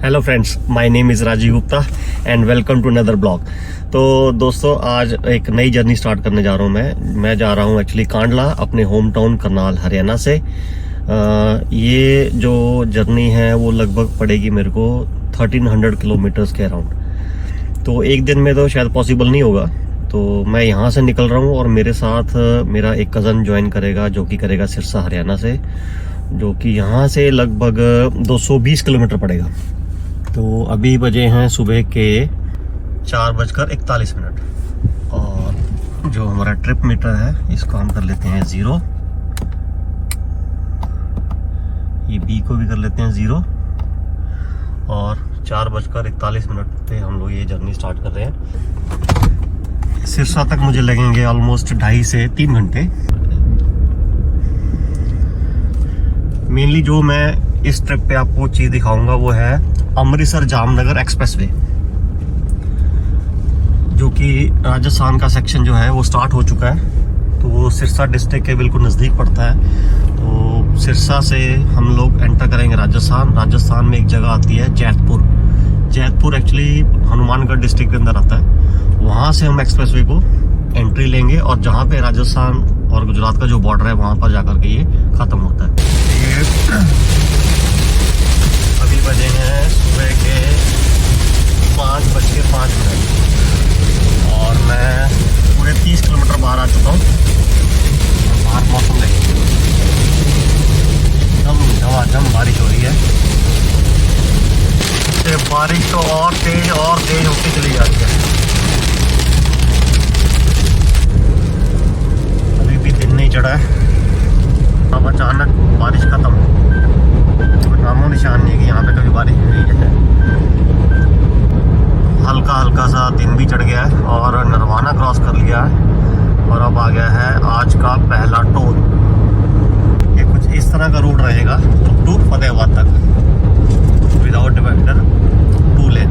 Hello friends, my name is Rajiv Gupta and welcome to another blog. तो दोस्तों, आज एक नई जर्नी स्टार्ट करने जा रहा हूँ। मैं जा रहा हूँ एक्चुअली कांडला, अपने होम टाउन करनाल हरियाणा से। ये जो जर्नी है वो लगभग पड़ेगी मेरे को 1300 किलोमीटर्स के अराउंड। तो एक दिन में तो शायद पॉसिबल नहीं होगा, तो मैं यहाँ से निकल रहा हूँ और मेरे साथ मेरा एक कज़न ज्वाइन करेगा जो कि करेगा सिरसा हरियाणा से, जो कि यहाँ से लगभग 220 किलोमीटर पड़ेगा। तो अभी बजे हैं सुबह के 4:41 और जो हमारा ट्रिप मीटर है इसको हम कर लेते हैं 0। ये बी को भी कर लेते हैं 0 और 4:41 पे हम लोग ये जर्नी स्टार्ट कर रहे हैं। सिरसा तक मुझे लगेंगे ऑलमोस्ट 2.5 से 3 घंटे। मेनली जो मैं इस ट्रिप पे आपको चीज दिखाऊंगा वो है अमृतसर जामनगर एक्सप्रेसवे, जो कि राजस्थान का सेक्शन जो है वो स्टार्ट हो चुका है। तो वो सिरसा डिस्ट्रिक्ट के बिल्कुल नज़दीक पड़ता है। तो सिरसा से हम लोग एंटर करेंगे राजस्थान में एक जगह आती है जैतपुर एक्चुअली हनुमानगढ़ डिस्ट्रिक्ट के अंदर आता है। वहाँ से हम एक्सप्रेसवे को एंट्री लेंगे और जहाँ पे राजस्थान और गुजरात का जो बॉर्डर है वहाँ पर जाकर के ये ख़त्म होता है। अभी बजे हैं सुबह के 5:05 और मैं पूरे 30 किलोमीटर बाहर आ चुका हूँ। बाहर मौसम देखिए, एकदम झमाझम बारिश हो रही है। तो बारिश तो और तेज होती चली जा रही है। अभी भी दिन नहीं चढ़ा है, अब अचानक बारिश खत्म। नामो निशान नहीं कि यहाँ पे कभी बारिश हुई है। हल्का सा दिन भी चढ़ गया है और नरवाना क्रॉस कर लिया है और अब आ गया है आज का पहला टोल। ये कुछ इस तरह का रूट रहेगा टू फतेहाबाद तक विदाउट डिवाइडर 2 लेन।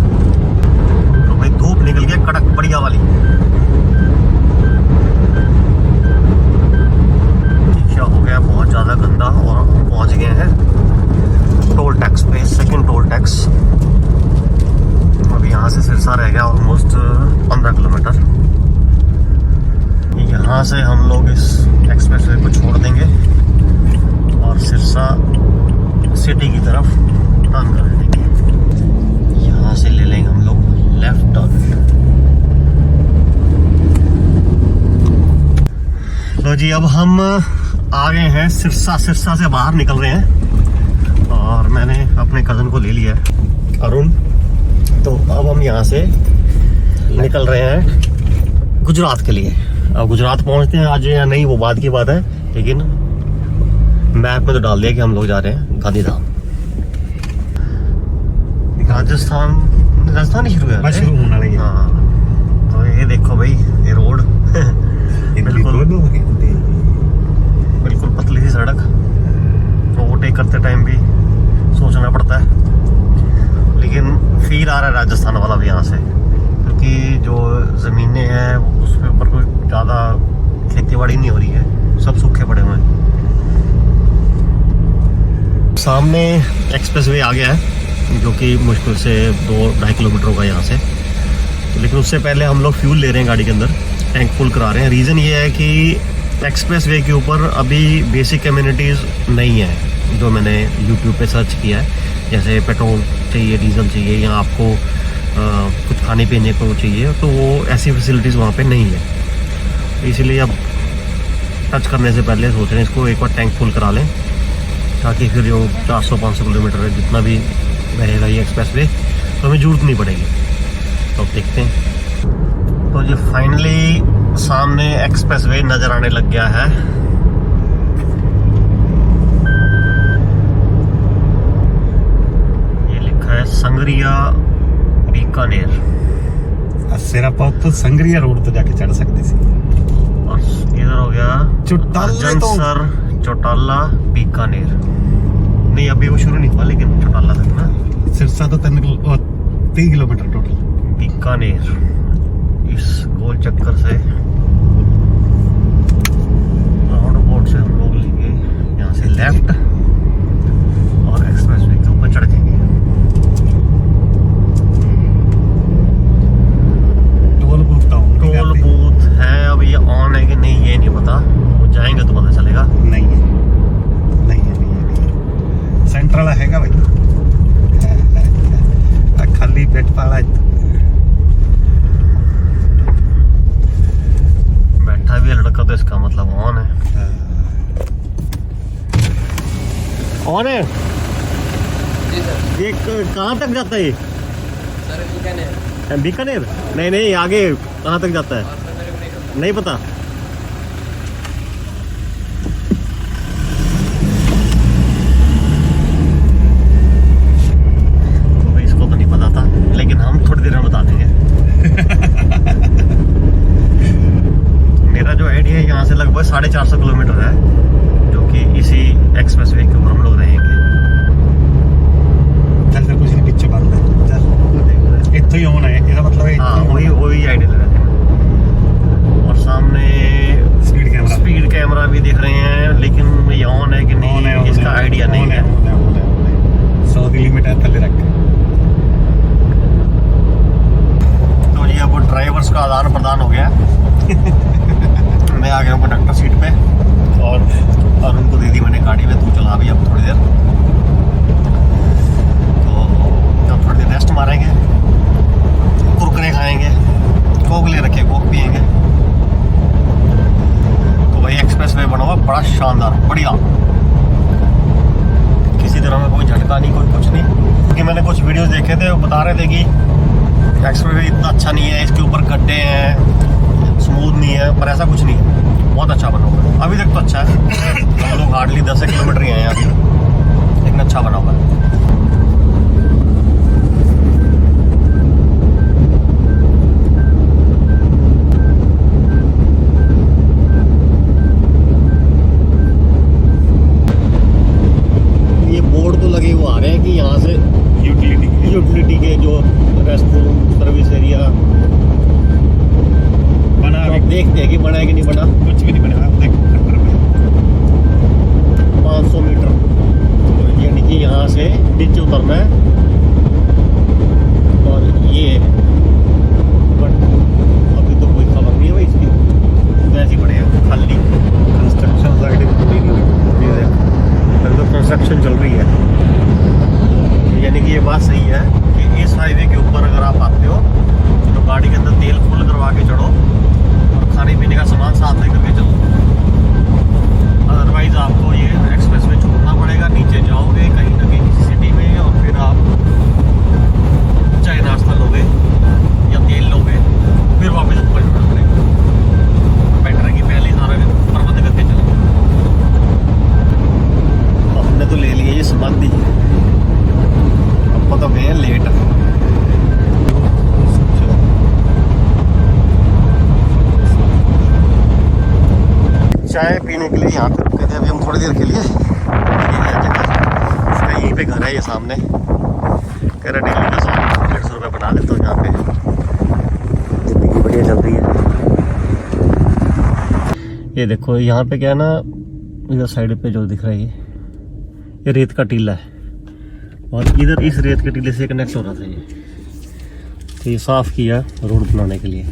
तो भाई धूप निकल गया कड़क बढ़िया वाली। रिक्शा हो गया बहुत ज़्यादा गंदा और हम पहुँच गए हैं टोल टैक्स पे, सेकंड टोल टैक्स। अभी यहाँ से सिरसा रह गया ऑलमोस्ट 15 किलोमीटर। यहाँ से हम लोग इस एक्सप्रेसवे को छोड़ देंगे और सिरसा सिटी की तरफ टर्न कर देंगे। यहाँ से ले लेंगे हम लोग लेफ्ट टर्न। तो जी अब हम आ गए हैं सिरसा से बाहर निकल रहे हैं और मैंने अपने कज़न को ले लिया है, अरुण। तो अब हम यहाँ से निकल रहे हैं गुजरात के लिए। अब गुजरात पहुँचते हैं आज या नहीं वो बाद की बात है, लेकिन मैप में तो डाल दिया कि हम लोग जा रहे हैं गांधीधाम। राजस्थान ही शुरू है, शुरू होने लगी। हाँ, तो ये देखो भाई ये रोड बिल्कुल पतली सी सड़क। ओवरटेक करते टाइम भी सोचना पड़ता है, लेकिन फील आ रहा है राजस्थान वाला भी यहाँ से, क्योंकि जो ज़मीनें हैं उसके ऊपर कोई ज़्यादा खेतीबाड़ी नहीं हो रही है, सब सूखे पड़े हुए हैं। सामने एक्सप्रेसवे आ गया है जो कि मुश्किल से 2-2.5 किलोमीटर होगा यहाँ से। लेकिन उससे पहले हम लोग फ्यूल ले रहे हैं गाड़ी के अंदर, टैंक फुल करा रहे हैं। रीज़न ये है कि एक्सप्रेसवे के ऊपर अभी बेसिक कम्युनिटीज़ नहीं है जो मैंने यूट्यूब पे सर्च किया है। जैसे पेट्रोल चाहिए, डीजल चाहिए, या आपको कुछ खाने पीने को चाहिए, तो वो ऐसी फैसिलिटीज़ वहाँ पे नहीं है। इसलिए अब टच करने से पहले सोच रहे हैं इसको एक बार टैंक फुल करा लें, ताकि फिर जो 400-500 किलोमीटर है जितना भी रहेगा ये एक्सप्रेसवे, तो हमें ज़रूरत नहीं पड़ेगी। तो अब देखते हैं। तो जी फाइनली सामने एक्सप्रेसवे नज़र आने लग गया है। संगरिया बीकानेर। सिरापत तो संगरिया रोड तो जाके चढ़ सकते सी। और इधर हो गया चौटाला बीकानेर। नहीं अभी वो शुरू नहीं हुआ, लेकिन चौटाला तक ना। सिरसा तो 3 किलोमीटर टोटल। बीकानेर इस गोल चक्कर से राउंड अबाउट से हम लोग लेंगे यहाँ से लेफ्ट और एक्सप्रेसवे के ऊपर चढ़ जाएंगे। पाला बैठा भी है लड़का, तो इसका मतलब ऑन है। ऑन है। ये कहाँ तक जाता है ये? बीकानेर? नहीं नहीं, आगे कहाँ तक जाता है नहीं पता। तो इसको तो नहीं पता था, लेकिन हम थोड़ी देर में बता देंगे। मेरा जो आइडिया है यहाँ से लगभग 450 किलोमीटर है, जो कि इसी एक्सप्रेसवे के ऊपर हम लोग रहेंगे। चल फिर कुछ नहीं, पीछे बंद है। चल इतना ही होना है, इसका मतलब है। हाँ, वही आइडिया लगा थे। और सामने स्पीड कैमरा भी दिख रहे हैं, लेकिन ये ऑन है कि नहीं इसका आइडिया नहीं है। 100 की लिमिट है, थले रख। तो ये अब ड्राइवर्स का आदान प्रदान हो गया। मैं आ गया हूँ कंडक्टर सीट पे, और उनको दे दी मैंने गाड़ी में, तू चला भी अब थोड़ी देर। तो अब थोड़ी देर रेस्ट मारेंगे, कुरकुरे खाएंगे, कोक ले रखे कोक पियेंगे। तो वही एक्सप्रेसवे बना हुआ बड़ा शानदार, बढ़िया, किसी तरह में कोई झटका नहीं, कोई कुछ नहीं। क्योंकि मैंने कुछ वीडियोस देखे थे, वो बता रहे थे कि एक्सप्रेसवे इतना अच्छा नहीं है, इसके ऊपर गड्ढे हैं, स्मूथ नहीं है, पर ऐसा कुछ नहीं है, बहुत अच्छा बना हुआ है। अभी तक तो अच्छा है। हम लोग हार्डली 10 किलोमीटर ही हैं यहाँ, लेकिन अच्छा बना हुआ है। ये बोर्ड तो लगे हुए आ रहे हैं कि यहाँ से यूटिलिटी के जो रेस्ट रूम, सर्विस एरिया बना। तो देखते हैं कि बना है कि नहीं बना। कुछ भी नहीं बना, देख 500 मीटर, तो यानी कि यहाँ से नीचे उतरना है, और ये बट अभी तो कोई खबर नहीं है भाई इसकी, वैसे ही पड़ेगा खाली। कंस्ट्रक्शन साइड अभी तो कंस्ट्रक्शन चल रही है। यानी कि ये बात सही है कि इस हाईवे के ऊपर अगर आप आते हो तो गाड़ी के अंदर तेल फुल करवा के चढ़ो, और खाने पीने का सामान साथ लेकर के चलो। अदरवाइज आपको ये एक्सप्रेसवे छोड़ना पड़ेगा, नीचे जाओगे कहीं ना कहीं किसी सिटी में, और फिर आप चाय नाश्ता लोगे या तेल लोगे, फिर वापस ऊपर चढ़ना पड़ेगा। बेटर है कि पहले ही सारा प्रबंध करके चलो। हमने तो ले लिया ये सामान भी, आपको तो गए लेट। चाय पीने के लिए यहाँ पे रुके थे अभी हम थोड़ी देर के लिए। ये जगह इसका यहीं पे घर है, ये सामने। कह रहा डेली का 100-150 रुपये बना लेता हूँ यहाँ पे, जिंदगी बढ़िया चल रही है। ये देखो यहाँ पे क्या है ना, इधर साइड पे जो दिख रहा है ये रेत का टीला है, और इधर इस रेत के टीले से कनेक्ट हो रहा था ये, तो ये साफ किया रोड बनाने के लिए।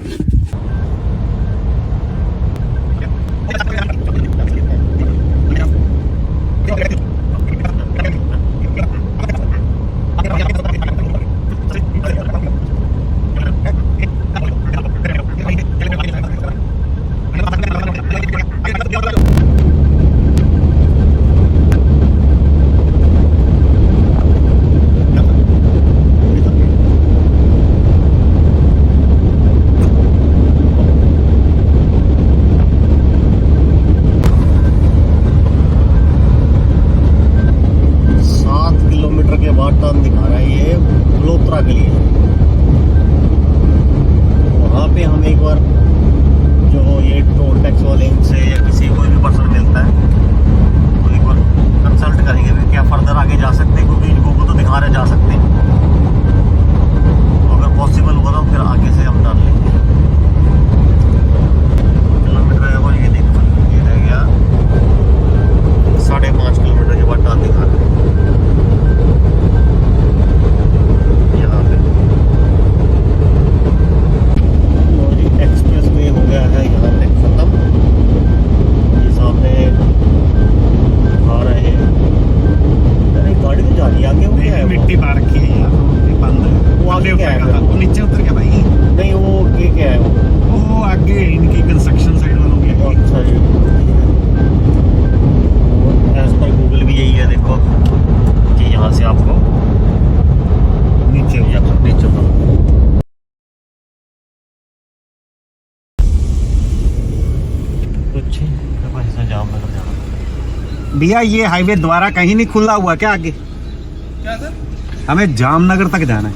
भैया ये हाईवे दोबारा कहीं नहीं खुला हुआ क्या आगे? क्या सर? हमें जामनगर तक जाना है।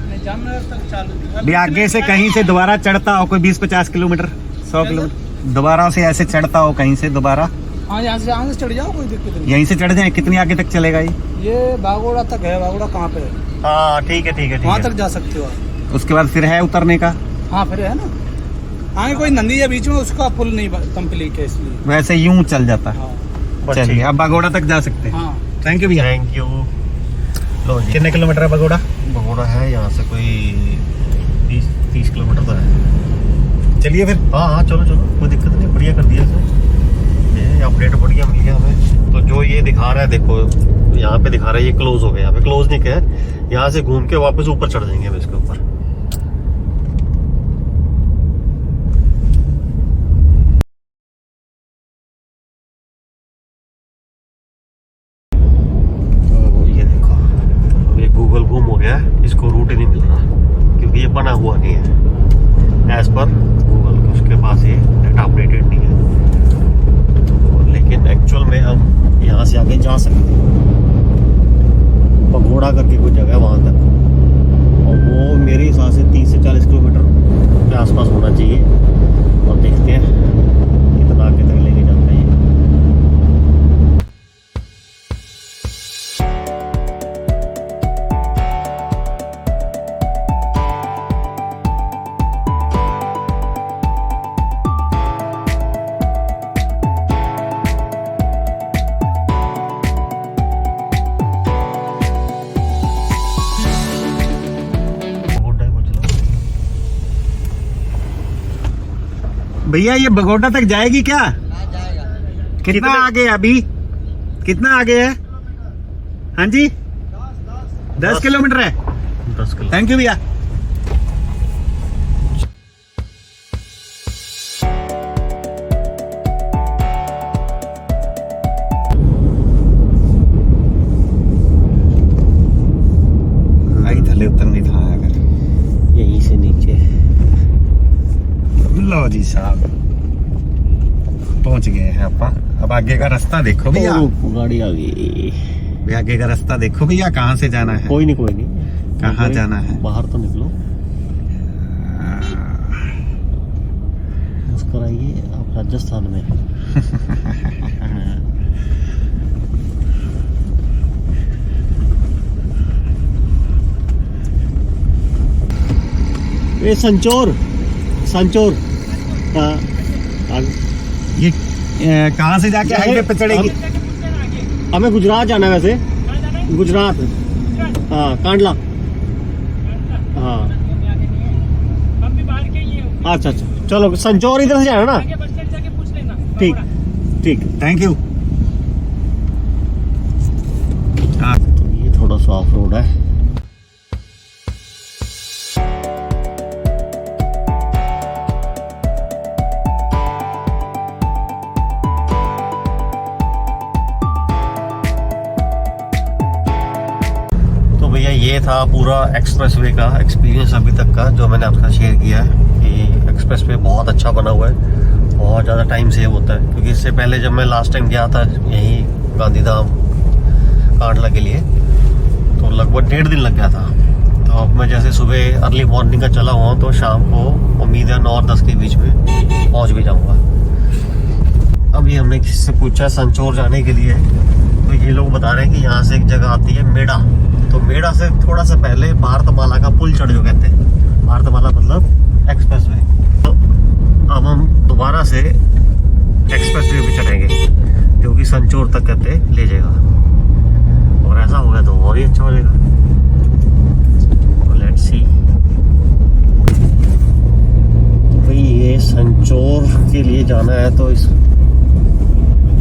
नहीं, जामनगर तक चालू भी आगे से कहीं से दोबारा चढ़ता हो कोई 20-50 किलोमीटर 100 किलोमीटर दोबारा से ऐसे चढ़ता हो कहीं से दोबारा हाँ, यहाँ से चढ़ जाओ, कोई दिक्कत नहीं। यहीं से चढ़ जाए। कितनी आगे तक चलेगा ये बागोड़ा तक है। बागोड़ा कहाँ पे है? हाँ ठीक है ठीक है ठीक वहाँ है। तक जा सकते हो आप। उसके बाद फिर है उतरने का? हाँ फिर है ना, आगे कोई नंदी है बीच में, उसका पुल नहीं कंप्लीट है इसलिए। वैसे यूं चल जाता है। हाँ बस चलिए ठीक। अब बागोड़ा तक जा सकते हैं। हाँ। थैंक यू भैया। Thank you. लो जी, कितने किलोमीटर है बागोड़ा? भगोड़ा है यहाँ से कोई 30 किलोमीटर तो है। चलिए फिर। हाँ हाँ चलो चलो, कोई दिक्कत नहीं, बढ़िया कर दिया सर। ये अपडेट बढ़िया मिल गया हमें। तो जो ये दिखा रहा है देखो, यहाँ पे दिखा रहा है ये क्लोज हो गया। यहाँ पे क्लोज नहीं किया है, यहाँ से घूम के वापस ऊपर चढ़ जाएंगे हम इसके ऊपर। तो ये देखो, अब ये गूगल गुम हो गया है, इसको रूट ही नहीं मिल रहा क्योंकि ये बना हुआ नहीं है एज पर गूगल। उसके पास ये डाटा अपडेटेड नहीं है। तो लेकिन एक्चुअल में हम यहाँ से आगे जा सकते हैं, पगोड़ा करके कोई जगह है वहाँ तक, और वो मेरे हिसाब से 30 से 40 किलोमीटर के आसपास होना चाहिए। और देखते हैं कितना आगे तक लेके जाता है ये। भैया ये बगोड़ा तक जाएगी क्या? कितना आगे है अभी? कितना आगे है? हाँ जी 10 किलोमीटर है। 10 किलो। थैंक यू भैया। आई थले उतरनी था अगर यहीं से नीचे। लो जी साहब पहुंच गए हैं अपन। अब आगे का रास्ता देखो भैया। गाड़ी आ गई। भैया आगे का रास्ता देखो भैया, कहाँ से जाना है? कोई नहीं कहाँ जाना है? बाहर तो निकलो। मुस्कुराइए आइए, आप राजस्थान में। ये संचोर हाँ। ये कहाँ से जाके हाईवे पे चढ़ेगी? हमें गुजरात जाना है वैसे। गुजरात हाँ, कांडला हाँ। अच्छा अच्छा चलो, संचोर इधर से जाना ना। ठीक ठीक, थैंक यू। ये थोड़ा सा ऑफ रोड है। तो भैया ये था पूरा एक्सप्रेसवे का एक्सपीरियंस अभी तक का, जो मैंने आपके साथ शेयर किया है कि एक्सप्रेसवे बहुत अच्छा बना हुआ है, बहुत ज़्यादा टाइम सेव होता है। क्योंकि इससे पहले जब मैं लास्ट टाइम गया था यहीं गांधीधाम कांडला के लिए, तो लगभग 1.5 दिन लग गया था। तो अब मैं जैसे सुबह अर्ली मॉर्निंग का चला हुआ हूँ, तो शाम को उम्मीद है 9 और 10 के बीच में पहुँच भी जाऊँगा। अभी हमने किसी से पूछा संचोर जाने के लिए, तो ये लोग बता रहे हैं कि यहाँ से एक जगह आती है मेड़ा। तो मेड़ा से थोड़ा सा पहले भारतमाला का पुल चढ़ जो कहते हैं, भारतमाला मतलब एक्सप्रेसवे। तो अब हम दोबारा से एक्सप्रेसवे पे चढ़ेंगे, जो कि संचोर तक कहते ले जाएगा। और ऐसा होगा तो और ही अच्छा हो जाएगा। तो लेट्स सी। भाई ये संचोर के लिए जाना है, तो इस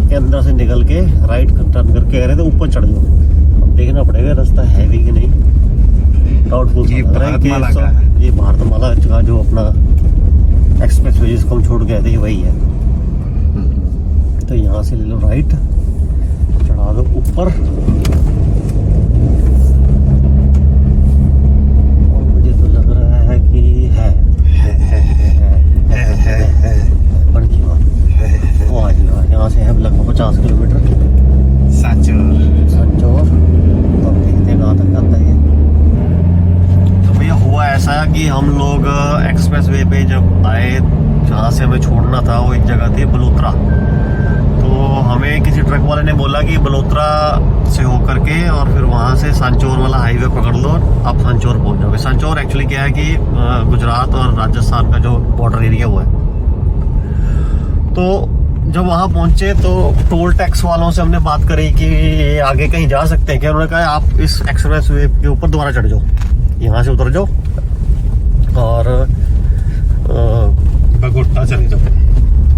के अंदर से निकल के राइट टर्न करके कह रहे थे ऊपर चढ़ जाओ। अब देखना पड़ेगा रास्ता है भी कि नहीं। डाउटफुल। ये भारतमाला का है। ये भारतमाला का जो अपना एक्सप्रेस वे जिसको हम छोड़ गए थे वही है। तो यहाँ से ले लो राइट, चढ़ा दो ऊपर। और मुझे तो लग रहा है कि है बड़की बात। वो आ जाएगा यहाँ से है लगभग 50 किलोमीटर। ऐसा है कि हम लोग एक्सप्रेस वे पे जब आए, जहाँ से हमें छोड़ना था वो एक जगह थी बलोत्रा। तो हमें किसी ट्रक वाले ने बोला कि बलोत्रा से होकर के और फिर वहाँ से सांचौर वाला हाईवे पकड़ लो, आप सांचौर पहुँच जाओगे। सांचौर एक्चुअली क्या है कि गुजरात और राजस्थान का जो बॉर्डर एरिया वो है। तो जब वहाँ पहुँचे तो टोल टैक्स वालों से हमने बात करी कि ये आगे कहीं जा सकते हैं क्या। उन्होंने कहा आप इस एक्सप्रेस वे के ऊपर दोबारा चढ़ जाओ, यहाँ से उतर जाओ और बगोटा चले जाओ।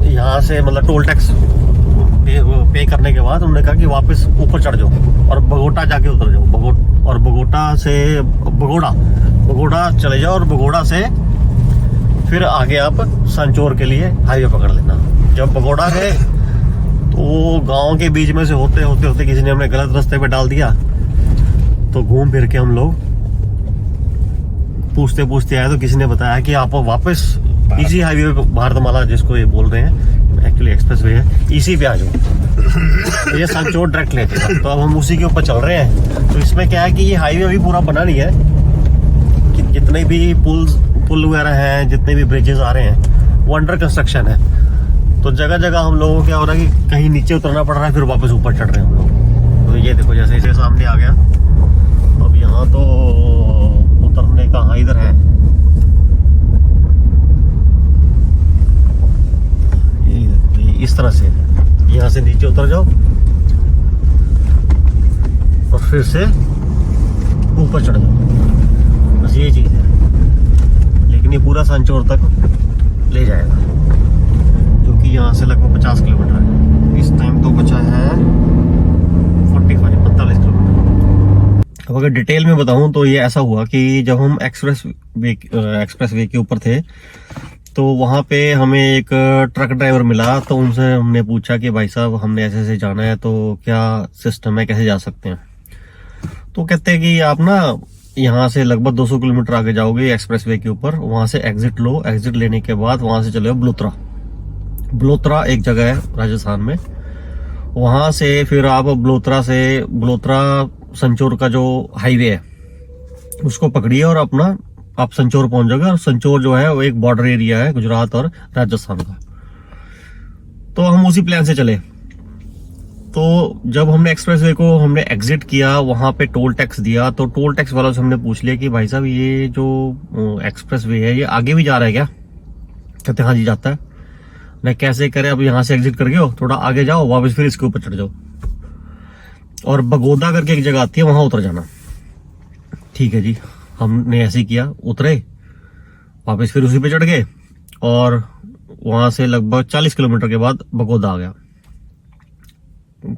यहाँ से मतलब टोल टैक्स पे करने के बाद उन्होंने कहा कि वापस ऊपर चढ़ जाओ और बगोटा जाके उतर जाओ। और बगोटा से बगोड़ा चले जाओ और बगोड़ा से फिर आगे आप सांचौर के लिए हाईवे पकड़ लेना। जब बगोड़ा गए तो गांव के बीच में से होते किसी ने हमें गलत रास्ते पे डाल दिया। तो घूम फिर के हम लोग पूछते आए तो किसी ने बताया कि आप वापस इसी हाईवे पे, भारतमाला जिसको ये बोल रहे हैं, एक्चुअली एक्सप्रेस वे है, इसी पे आ जाओ। ये सांचौर डायरेक्ट ले जाएगा। तो अब हम उसी के ऊपर चल रहे हैं। तो इसमें क्या है कि ये हाईवे अभी पूरा बना नहीं है, कि जितने भी पुल वगैरह हैं, जितने भी ब्रिजेस आ रहे हैं वो अंडर कंस्ट्रक्शन है। तो जगह जगह हम लोगों को क्या हो रहा है कि कहीं नीचे उतरना पड़ रहा है, फिर वापस ऊपर चढ़ रहे हैं हम लोग। तो ये देखो जैसे इसे सामने आ गया। अब यहाँ तो उतरने का इधर है, ये देखो ये इस तरह से यहाँ से नीचे उतर जाओ और फिर से ऊपर चढ़ जाओ। बस ये चीज़ है, लेकिन ये पूरा सांचौर तक ले जाएगा, जो कि यहाँ से लगभग 50 किलोमीटर है। इस टाइम तो बचा है 45 किलोमीटर। अब अगर डिटेल में बताऊं तो ये ऐसा हुआ कि जब हम एक्सप्रेस वे के ऊपर थे तो वहाँ पे हमें एक ट्रक ड्राइवर मिला। तो उनसे हमने पूछा कि भाई साहब हमने ऐसे जाना है, तो क्या सिस्टम है, कैसे जा सकते हैं। तो कहते हैं कि आप ना यहाँ से लगभग 200 किलोमीटर आगे जाओगे एक्सप्रेस वे के ऊपर, वहां से एग्जिट लो, एग्जिट लेने के बाद वहां से चले जाओ बलोत्रा एक जगह है राजस्थान में। वहां से फिर आप बलोत्रा संचौर का जो हाईवे है उसको पकड़िए और अपना आप संचौर पहुंच जाओगे। और संचौर जो है वो एक बॉर्डर एरिया है गुजरात और राजस्थान का। तो हम उसी प्लान से चले। तो जब हमने एक्सप्रेसवे को हमने एग्जिट किया, वहां पे टोल टैक्स दिया। तो टोल टैक्स वालों से हमने पूछ लिया कि भाई साहब ये जो एक्सप्रेसवे है ये आगे भी जा रहा है क्या। कहते हाँ जी जाता है। मैं कैसे करें, अब यहाँ से एग्जिट कर गए हो, थोड़ा आगे जाओ, वापस फिर इसके ऊपर चढ़ जाओ और बगोदा करके एक जगह आती है, वहां उतर जाना। ठीक है जी, हमने ऐसे किया, उतरे, वापस फिर उसी पे चढ़ गए और वहां से लगभग 40 किलोमीटर के बाद बगोदा आ गया।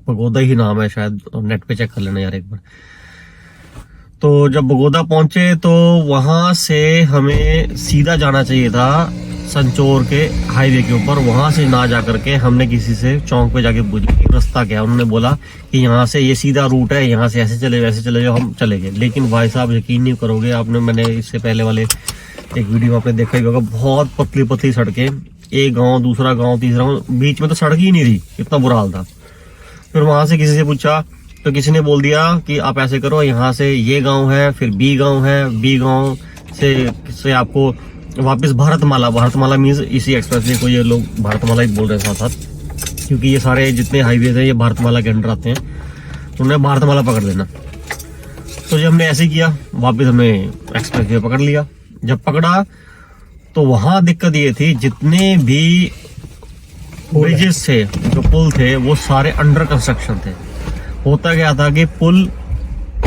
बगोदा ही नाम है शायद, नेट पे चेक कर लेना यार एक बार। तो जब बगोदा पहुंचे तो वहां से हमें सीधा जाना चाहिए था संचौर के हाईवे के ऊपर। वहां से ना जा करके हमने किसी से चौक पे जाके पूछा कि रास्ता क्या है। उन्होंने बोला कि यहाँ से ये सीधा रूट है, यहाँ से ऐसे चले जाओ, ऐसे चले जाओ। हम चले गए, लेकिन भाई साहब यकीन नहीं करोगे, आपने मैंने इससे पहले वाले एक वीडियो आपने देखा ही होगा, बहुत पतली पतली सड़कें, एक गाँव दूसरा गाँव तीसरा गाँव, बीच में तो सड़क ही नहीं थी, इतना बुरा हाल था। फिर वहां से किसी से पूछा तो किसी ने बोल दिया कि आप ऐसे करो, यहाँ से ये गांव है, फिर बी गांव है, बी गांव से आपको वापस भारतमाला मीन्स इसी एक्सप्रेसवे को ये लोग भारतमाला ही बोल रहे हैं साथ साथ, क्योंकि ये सारे जितने हाईवेज हैं ये भारतमाला के अंडर आते हैं। तो उन्हें भारतमाला पकड़ लेना। तो जब हमने ऐसे किया, वापस हमने एक्सप्रेसवे पकड़ लिया। जब पकड़ा तो वहां दिक्कत ये थी, जितने भी ब्रिजेस थे, जो पुल थे, वो सारे अंडर कंस्ट्रक्शन थे। होता क्या था कि पुल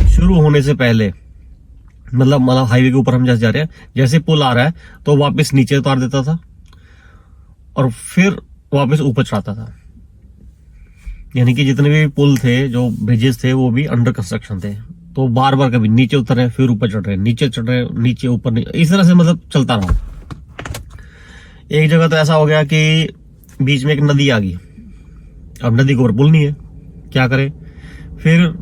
शुरू होने से पहले मतलब हाईवे के ऊपर हम जैसे जा रहे हैं, जैसे पुल आ रहा है तो वापस नीचे उतार देता था और फिर वापस ऊपर चढ़ाता था। यानी कि जितने भी पुल थे, जो ब्रिजेस थे, वो भी अंडर कंस्ट्रक्शन थे। तो बार बार कभी नीचे उतर रहे, फिर ऊपर चढ़ रहे, नीचे चढ़ रहे, नीचे ऊपर, इस तरह से मतलब चलता रहा। एक जगह तो ऐसा हो गया कि बीच में एक नदी आ गई। अब नदी के ऊपर पुल नहीं है, क्या करें। फिर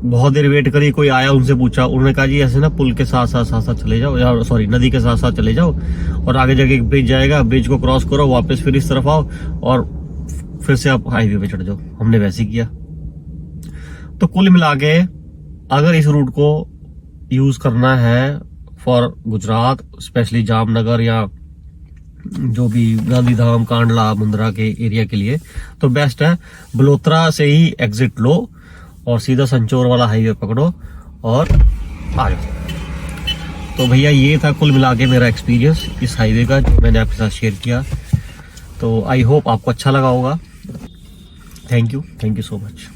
बहुत देर वेट करी, कोई आया, उनसे पूछा, उन्होंने कहा जी ऐसे ना पुल के साथ साथ चले जाओ, या सॉरी नदी के साथ साथ चले जाओ और आगे जाके एक ब्रिज जाएगा, ब्रिज को क्रॉस करो, वापस फिर इस तरफ आओ और फिर से आप हाईवे पे चढ़ जाओ। हमने वैसे किया। तो कुल मिला के अगर इस रूट को यूज करना है फॉर गुजरात, स्पेशली जामनगर या जो भी गांधीधाम, कांडला, मुंद्रा के एरिया के लिए तो बेस्ट है। बलोत्रा से ही एग्जिट लो और सीधा संचोर वाला हाईवे पकड़ो और आ जाओ। तो भैया ये था कुल मिला के मेरा एक्सपीरियंस इस हाईवे का जो मैंने आपके साथ शेयर किया। तो आई होप आपको अच्छा लगा होगा। Thank you so much.